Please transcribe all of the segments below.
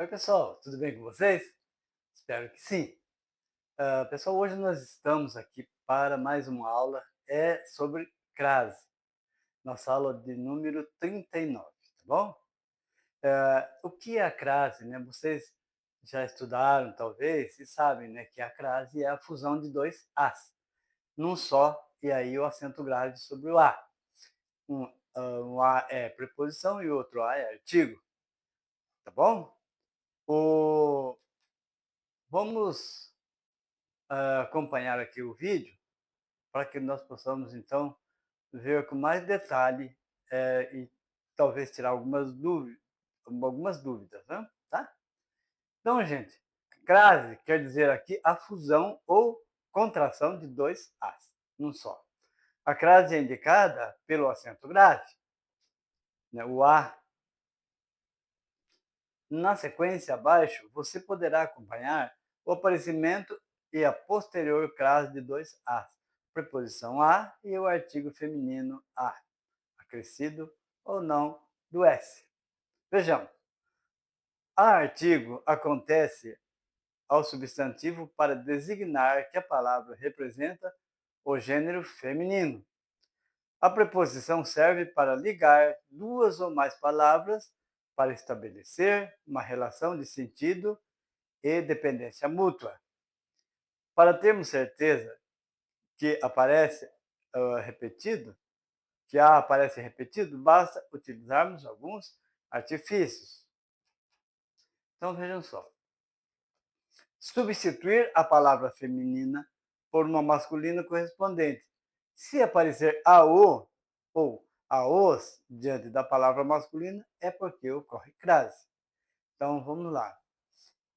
Oi, pessoal, tudo bem com vocês? Espero que sim. Pessoal, hoje nós estamos aqui para mais uma aula sobre crase, nossa aula de número 39, tá bom? O que é a crase, né? Vocês já estudaram, talvez, e sabem, né, que a crase é a fusão de dois As num só, e aí o acento grave sobre o A. Um A é preposição e o outro A é artigo, tá bom? O... Vamos acompanhar aqui o vídeo para que nós possamos, então, ver com mais detalhe e talvez tirar algumas dúvidas, né? Tá? Então, gente, crase quer dizer aqui a fusão ou contração de dois As, num só. A crase é indicada pelo acento grave, né? O A. Na sequência abaixo, você poderá acompanhar o aparecimento e a posterior crase de dois As, preposição a e o artigo feminino a, acrescido ou não do S. Vejamos, a artigo acontece ao substantivo para designar que a palavra representa o gênero feminino. A preposição serve para ligar duas ou mais palavras para estabelecer uma relação de sentido e dependência mútua. Para termos certeza que aparece repetido, que A aparece repetido, basta utilizarmos alguns artifícios. Então vejam só. Substituir a palavra feminina por uma masculina correspondente. Se aparecer AO ou AOS diante da palavra masculina, é porque ocorre crase. Então vamos lá.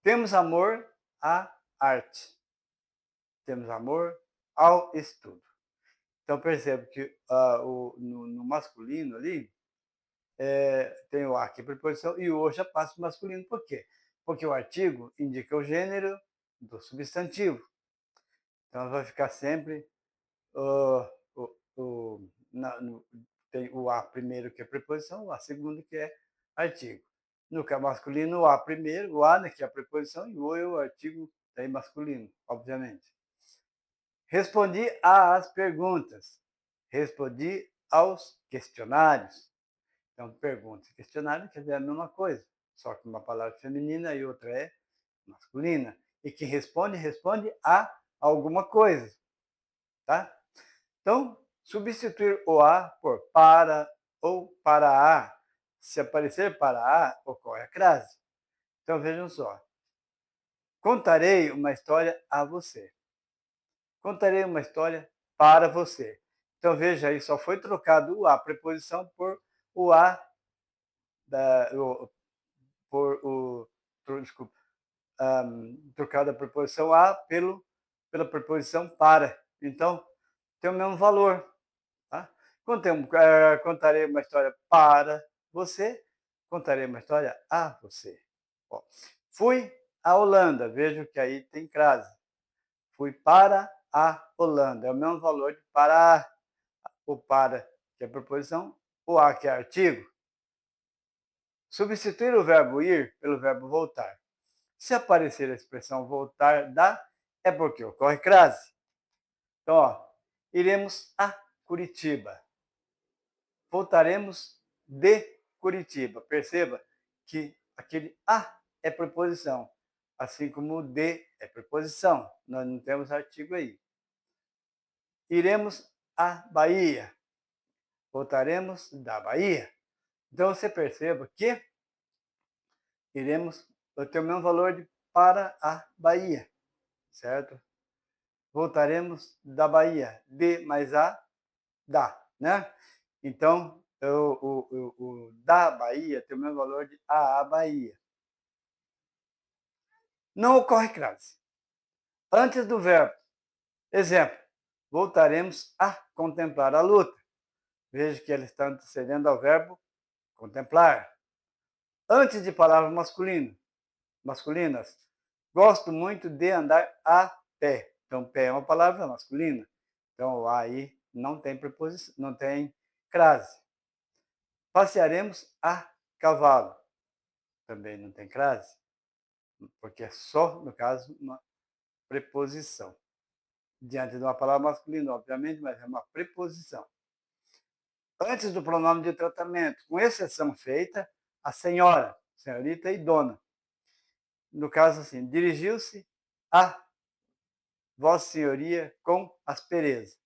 Temos amor à arte. Temos amor ao estudo. Então percebo que no masculino ali, tem o a que é preposição e o o já passa para o masculino. Por quê? Porque o artigo indica o gênero do substantivo. Então vai ficar sempre uh, tem o a primeiro que é preposição, o a segundo que é artigo. No caso masculino, o a primeiro, o a, né, que é a preposição, e o é o artigo daí masculino, obviamente. Respondi às perguntas. Respondi aos questionários. Então, pergunta e questionário quer dizer a mesma coisa, só que uma palavra feminina e outra é masculina. E quem responde, responde a alguma coisa, tá? Então, substituir o a por para ou para a. Se aparecer para a, ocorre a crase. Então, vejam só. Contarei uma história a você. Contarei uma história para você. Então, veja aí, só foi trocado o a preposição por o a da, desculpa, trocado a preposição a pela preposição para. Então, tem o mesmo valor. Tá? Contarei uma história para você, contarei uma história a você. Ó, fui à Holanda, vejo que aí tem crase. Fui para a Holanda, é o mesmo valor de para a, o para, que é preposição, o a, que é artigo. Substituir o verbo ir pelo verbo voltar. Se aparecer a expressão voltar da, é porque ocorre crase. Então, ó, iremos a Curitiba. Voltaremos de Curitiba. Perceba que aquele a é preposição, assim como o de é preposição. Nós não temos artigo aí. Iremos à Bahia. Voltaremos da Bahia. Então, você perceba que iremos ter o mesmo valor de para a Bahia, certo? Voltaremos da Bahia. De mais a, da, né? Então, o da Bahia tem o mesmo valor de a Bahia. Não ocorre crase. Antes do verbo. Exemplo, voltaremos a contemplar a luta. Veja que ele está antecedendo ao verbo contemplar. Antes de palavras masculinas, gosto muito de andar a pé. Então, pé é uma palavra masculina. Então, o a aí não tem preposição, não tem crase. Passearemos a cavalo. Também não tem crase. porque é só, no caso, uma preposição. Diante de uma palavra masculina, obviamente, mas é uma preposição. Antes do pronome de tratamento, com exceção feita, a senhora, senhorita e dona. No caso, assim, dirigiu-se a Vossa Senhoria com aspereza.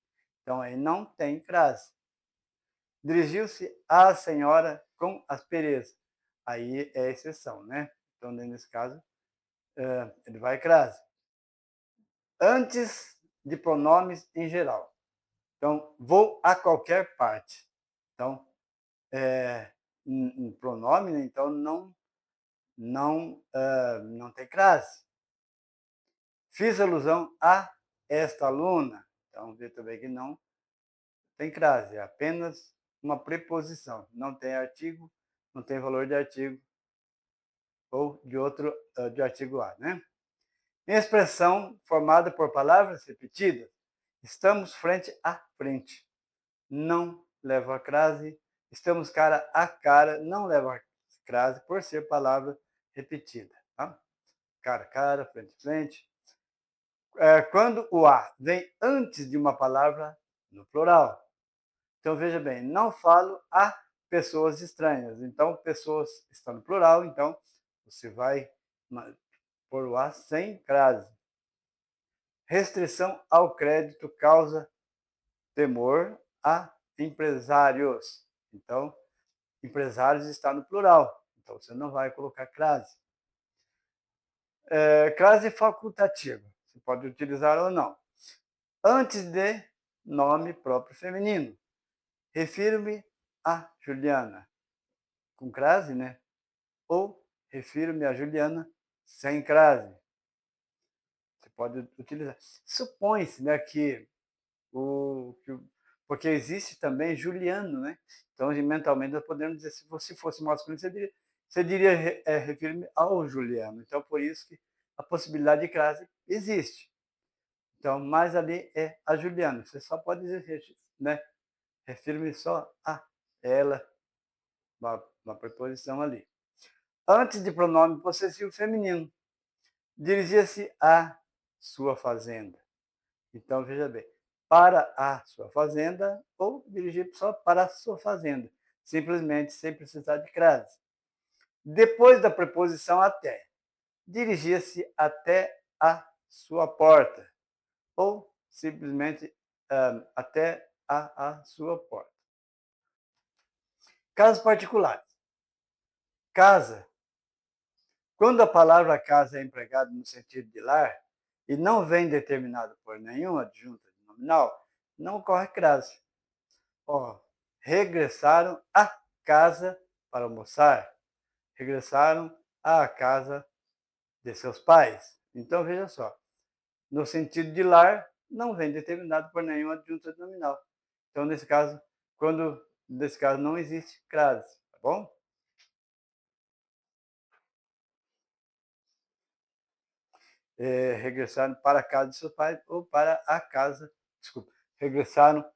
Então, aí não tem crase. Dirigiu-se à senhora com aspereza. Aí é exceção, né? Então, nesse caso, ele vai crase. Antes de pronomes em geral. Então, vou a qualquer parte. Então, um pronome, né? Então não tem crase. Fiz alusão a esta aluna. Então, vê também que não tem crase, é apenas uma preposição. Não tem artigo, não tem valor de artigo ou de artigo A, né? Em expressão formada por palavras repetidas, estamos frente a frente. Não leva a crase. Estamos cara a cara, não leva a crase por ser palavra repetida. Tá? Cara a cara, frente a frente. Quando o A vem antes de uma palavra no plural. Então, veja bem, não falo a pessoas estranhas. Então, pessoas está no plural, então você vai pôr o A sem crase. Restrição ao crédito causa temor a empresários. Então, empresários está no plural. Então, você não vai colocar crase. Crase facultativa. Você pode utilizar ou não. Antes de nome próprio feminino. Refiro-me a Juliana. Com crase, né? Ou refiro-me a Juliana sem crase. Você pode utilizar. Supõe-se, né, que porque existe também Juliano, né? Então, mentalmente, nós podemos dizer, se você fosse masculino, você diria refiro-me ao Juliano. Então, por isso que a possibilidade de crase existe. Então, mas ali é a Juliana. Você só pode dizer, né? Refiro-me só a ela, uma preposição ali. Antes de pronome possessivo feminino, dirigia-se à sua fazenda. Então, veja bem, para a sua fazenda ou dirigir só para a sua fazenda, simplesmente sem precisar de crase. Depois da preposição até, dirigia-se até a sua porta ou simplesmente até a sua porta. Casos particulares. Casa. Quando a palavra casa é empregada no sentido de lar e não vem determinado por nenhuma adjunta nominal, não ocorre crase. Regressaram à casa para almoçar. Regressaram à casa de seus pais. Então, veja só. No sentido de lar, não vem determinado por nenhuma adjunta nominal. Então, nesse caso, não existe crase, tá bom? Regressaram para a casa de seus pais ou para a casa, desculpa, regressaram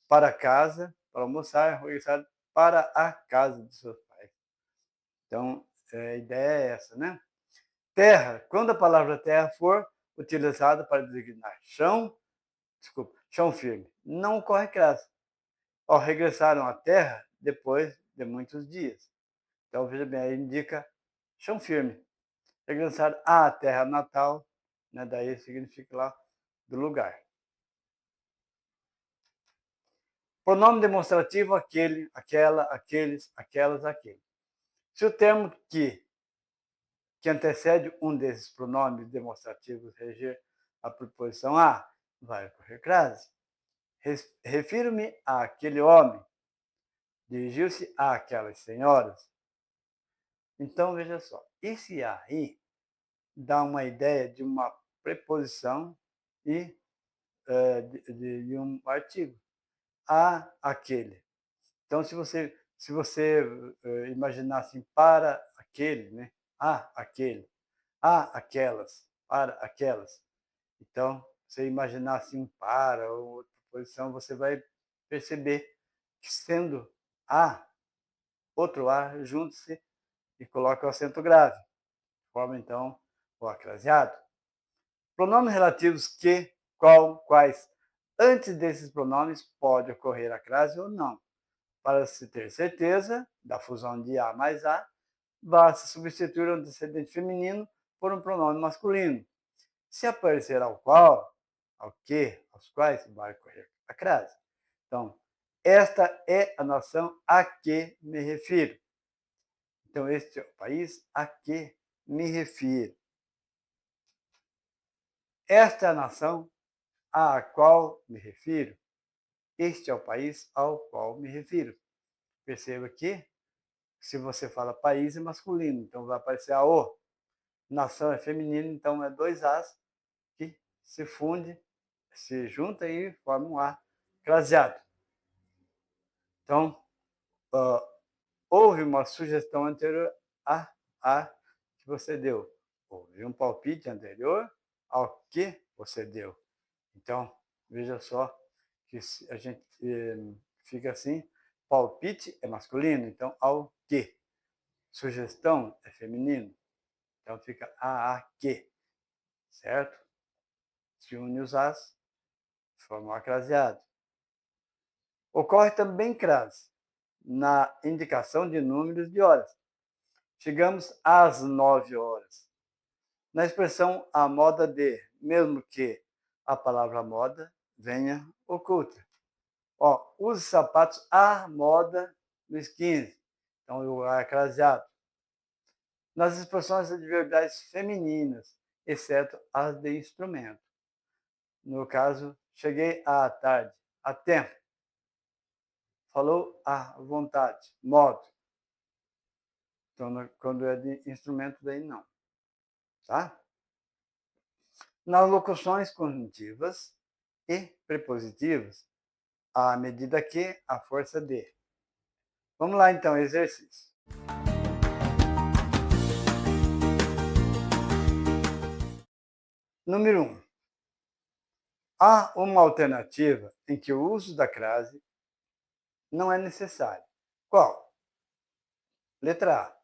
para casa para almoçar, regressaram para a casa de seus pais. Então, a ideia é essa, né? Terra, quando a palavra terra for utilizada para designar chão firme, não ocorre crase. Regressaram à terra depois de muitos dias. Então, veja bem, aí indica chão firme. Regressaram à terra natal, né? Daí significa lá do lugar. Pronome demonstrativo aquele, aquela, aqueles, aquelas, aquele. Se o termo que antecede um desses pronomes demonstrativos reger a preposição a, vai ocorrer crase. Refiro-me àquele homem. Dirigiu-se àquelas senhoras. Então, veja só. Esse aí dá uma ideia de uma preposição e de um artigo. Aquele. Então, se você imaginar assim, para aquele, né? Aquele. Aquelas. Para aquelas. Então, você imaginar assim, para ou outra posição, você vai perceber que sendo A, outro A, junte-se e coloca o acento grave. Forma, então, ou acraseado. Pronomes relativos que, qual, quais. Antes desses pronomes pode ocorrer a crase ou não. Para se ter certeza da fusão de a mais a, basta substituir o antecedente feminino por um pronome masculino. Se aparecer ao qual, ao que, aos quais, vai ocorrer a crase. Então, esta é a nação a que me refiro. Então, este é o país a que me refiro. Esta é a nação à qual me refiro. Este é o país ao qual me refiro. Perceba que, se você fala país, é masculino, então vai aparecer a O. Nação é feminino, então é dois As que se funde, se junta e forma um A craseado. Então, houve uma sugestão anterior a que você deu. Houve um palpite anterior ao que você deu. Então, veja só que a gente fica assim, palpite é masculino, então ao que. Sugestão é feminino, então fica a que, certo? Se une os as, forma um acraseado. Ocorre também crase na indicação de números de horas. Chegamos às 9 horas. Na expressão a moda de, mesmo que a palavra moda venha oculta. Use sapatos à moda dos 15. Então, o A é craseado. Nas expressões adverbiais femininas, exceto as de instrumento. No caso, cheguei à tarde, a tempo. Falou à vontade, modo. Então, quando é de instrumento, daí não. Tá? Nas locuções conjuntivas e prepositivas, à medida que, a força de. Vamos lá, então, exercício. Número 1. Há uma alternativa em que o uso da crase não é necessário. Qual? Letra A.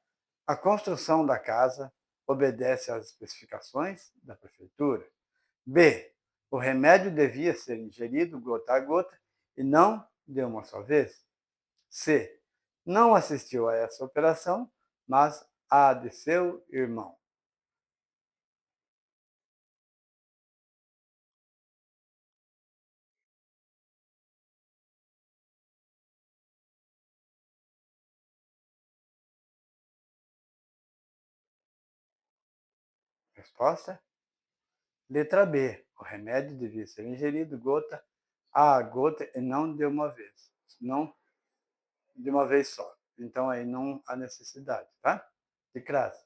A construção da casa obedece às especificações da prefeitura. B. O remédio devia ser ingerido gota a gota e não de uma só vez. C. Não assistiu a essa operação, mas à de seu irmão. Resposta? Letra B. O remédio devia ser ingerido gota a gota e não de uma vez. Não de uma vez só. Então aí não há necessidade, tá? De crase.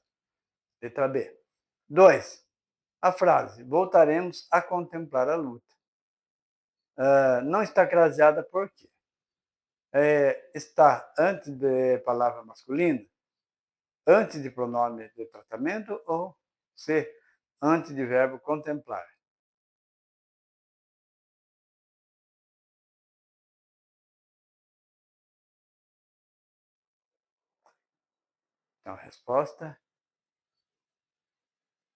Letra B. 2. A frase voltaremos a contemplar a luta. Não está craseada por quê? Está antes de palavra masculina, antes de pronome de tratamento ou C, antes de verbo contemplar. Então, a resposta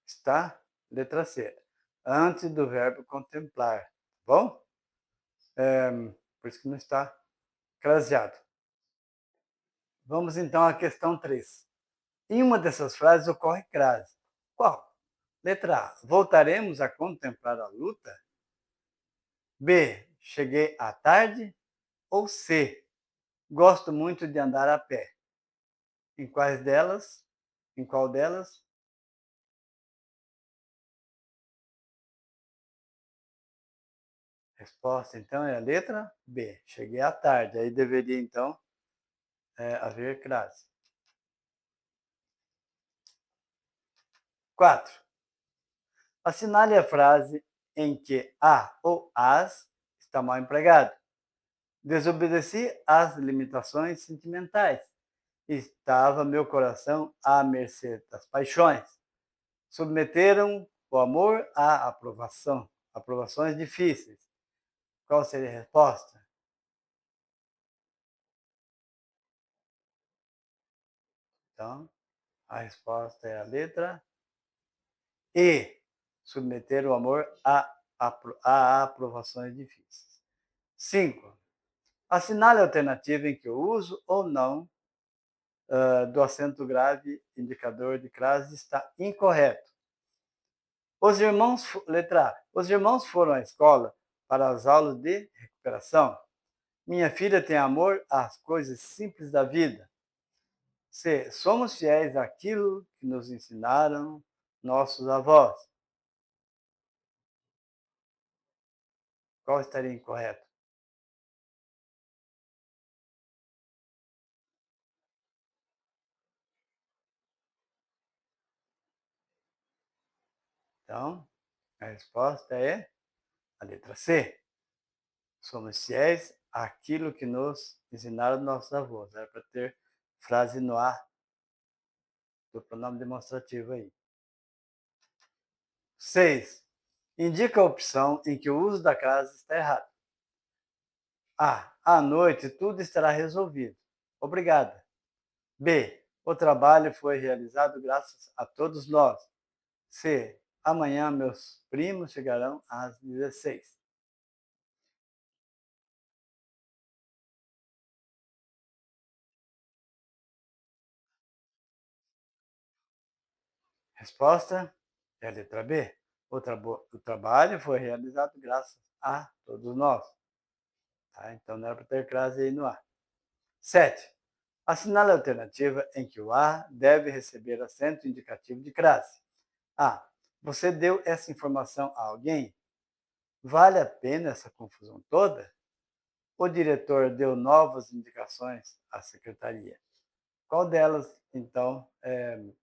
está letra C, antes do verbo contemplar. Tá bom? Por isso que não está craseado. Vamos então à questão 3. Em uma dessas frases ocorre crase. Qual? Letra A. Voltaremos a contemplar a luta? B. Cheguei à tarde? Ou C. Gosto muito de andar a pé. Em quais delas? Em qual delas? Resposta, então, é a letra B. Cheguei à tarde. Aí deveria, então, haver crase. 4. Assinale a frase em que a ou as está mal empregado. Desobedeci às limitações sentimentais. Estava meu coração à mercê das paixões. Submeteram o amor à aprovação. Aprovações difíceis. Qual seria a resposta? Então, a resposta é a letra E submeter o amor a aprovações difíceis. 5. Assinale a alternativa em que o uso ou não do acento grave, indicador de crase, está incorreto. Letra A. Os irmãos foram à escola para as aulas de recuperação. Minha filha tem amor às coisas simples da vida. C. Somos fiéis àquilo que nos ensinaram nossos avós. Qual estaria incorreto? Então, a resposta é a letra C. Somos fiéis àquilo que nos ensinaram nossos avós. Era para ter frase no ar do pronome demonstrativo aí. 6. Indica a opção em que o uso da crase está errado. A. À noite tudo estará resolvido. Obrigada. B. O trabalho foi realizado graças a todos nós. C. Amanhã meus primos chegarão às 16. Resposta é a letra B. O trabalho foi realizado graças a todos nós. Tá? Então não era para ter crase aí no A. 7. Assinale a alternativa em que o A deve receber acento indicativo de crase. A. Você deu essa informação a alguém? Vale a pena essa confusão toda? O diretor deu novas indicações à secretaria. Qual delas, então,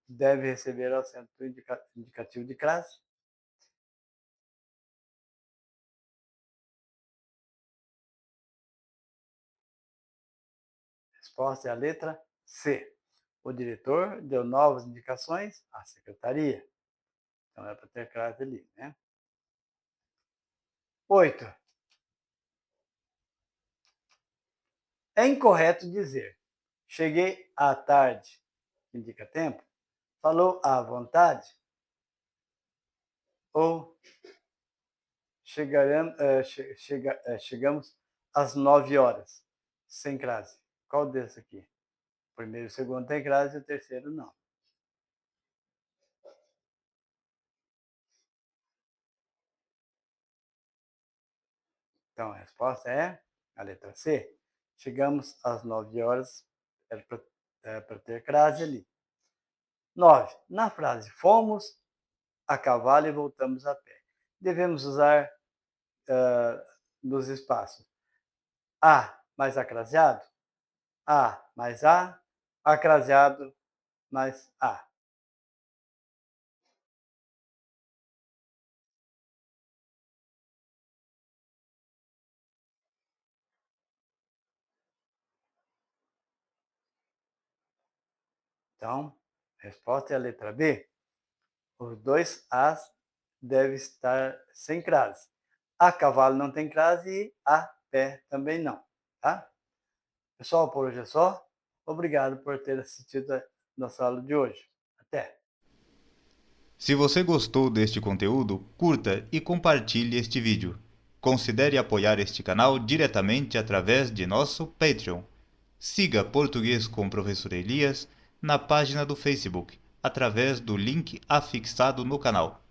deve receber o acento indicativo de crase? Resposta é a letra C. O diretor deu novas indicações à secretaria. Então é para ter crase ali, né? 8. É incorreto dizer cheguei à tarde, indica tempo, falou à vontade, ou chegamos às 9 horas, sem crase. Qual desse aqui? O primeiro e o segundo tem crase e o terceiro não. Então a resposta é a letra C. Chegamos às 9 horas, é para ter crase ali. 9. Na frase fomos a cavalo e voltamos a pé. Devemos usar nos espaços a mais acraseado, a mais a, acraseado mais a. Então, a resposta é a letra B. Os dois as devem estar sem crase. A cavalo não tem crase e a pé também não, tá? Pessoal, por hoje é só. Obrigado por ter assistido a nossa aula de hoje. Até! Se você gostou deste conteúdo, curta e compartilhe este vídeo. Considere apoiar este canal diretamente através de nosso Patreon. Siga Português com o Professor Elias na página do Facebook, através do link afixado no canal.